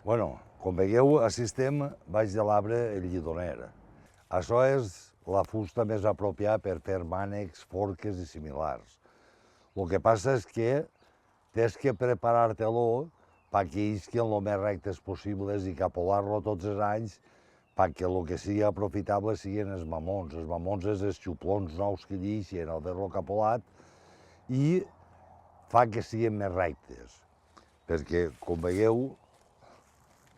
Bueno, com veieu, assistem baix de l'arbre el llidoner. Això és la fusta més apropiada per fer mànecs, forques i similars. El que passa és que tens que preparar-te-lo perquè isquen el més rectes possibles i capolar-lo tots els anys perquè el que sigui aprofitable siguin els mamons. Els mamons és els xuplons nous que deixen al haver-lo capolat i fa que siguin més rectes. Perquè, com veieu,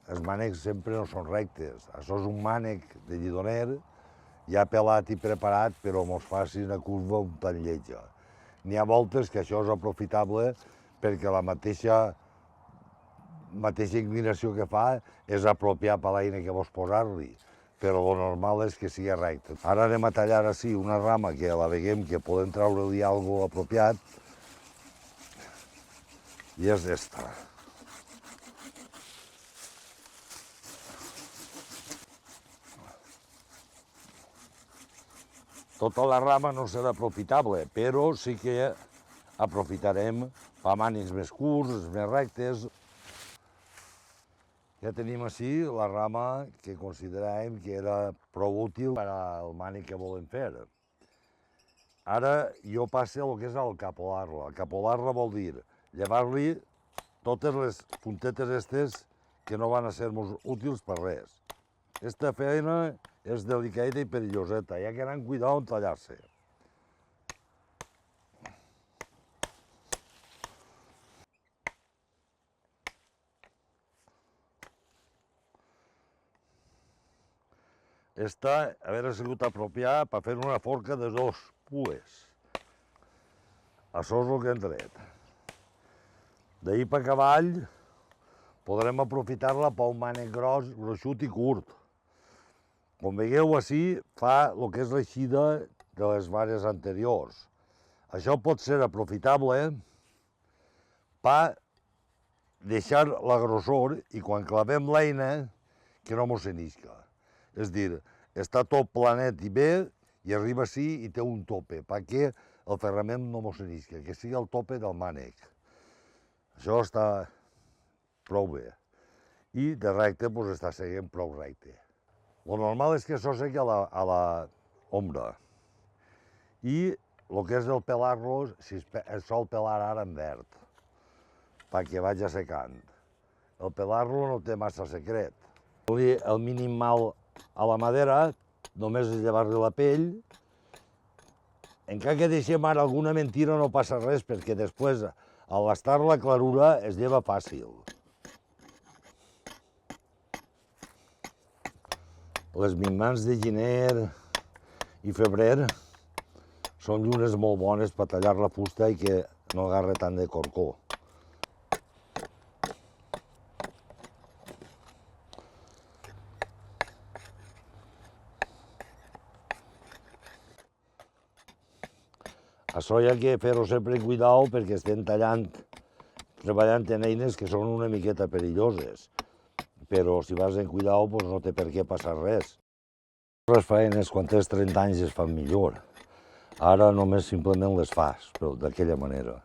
els mànecs sempre no són rectes. Això és un mànec de llidoner ja pelat i preparat, però mos faci una curva un tant lletja. N'hi ha voltes que això és aprofitable perquè la mateixa inclinació que fa és apropiar per l'eina que vols posar-li, però el normal és que sigui recte. Ara anem a tallar així una rama que la veiem que podem treure-li alguna cosa apropiat, i és esta. Tota la rama no serà aprofitable, però sí que aprofitarem per mànecs més curts, més rectes. Ja tenim així la rama que consideràvem que era prou útil per al mànec que volem fer. Ara jo passo el que és el capolar-la. Capolar-la vol dir llevar-li totes les puntetes estes que no van a ser-nos útils per res. Esta feina és delicada i perilloseta, hi ha que anar amb cuidado en tallar-se. Esta haver sigut apropiada per fer una forca de 2 pues. Això és el que hem tret. D'ahir per avall podrem aprofitar-la per un mànec gros, gruixut i curt. Com veieu així, fa el que és l'eixida de les vares anteriors. Això pot ser aprofitable per deixar la grossor i quan clavem l'eina que no mos s'enisca. És dir, està tot planet i bé i arriba així i té un tope perquè el ferrament no mos s'enisca, que sigui el tope del mànec. Això està prou bé. I de recte està seguint prou recte. El normal és que això segui a l'ombra. I el que és el pelar-lo, es sol pelar ara en verd, perquè vagi assecant. El pelar-lo no té massa secret. El mínim mal a la madera només és llevar-li la pell. Encara que deixem ara alguna mentira no passa res, perquè després, al gastar la clarura, es lleva fàcil. Les mimans de gener i febrer són llunes molt bones per tallar la fusta i que no agarra tant de corcó. Això hi ha que fer-ho sempre amb cuidado perquè estem treballant en eines que són una miqueta perilloses. Però si vas en cuidado no té per què passar res. Les feines quan tens 30 anys es fan millor. Ara només simplement les fas, però d'aquella manera.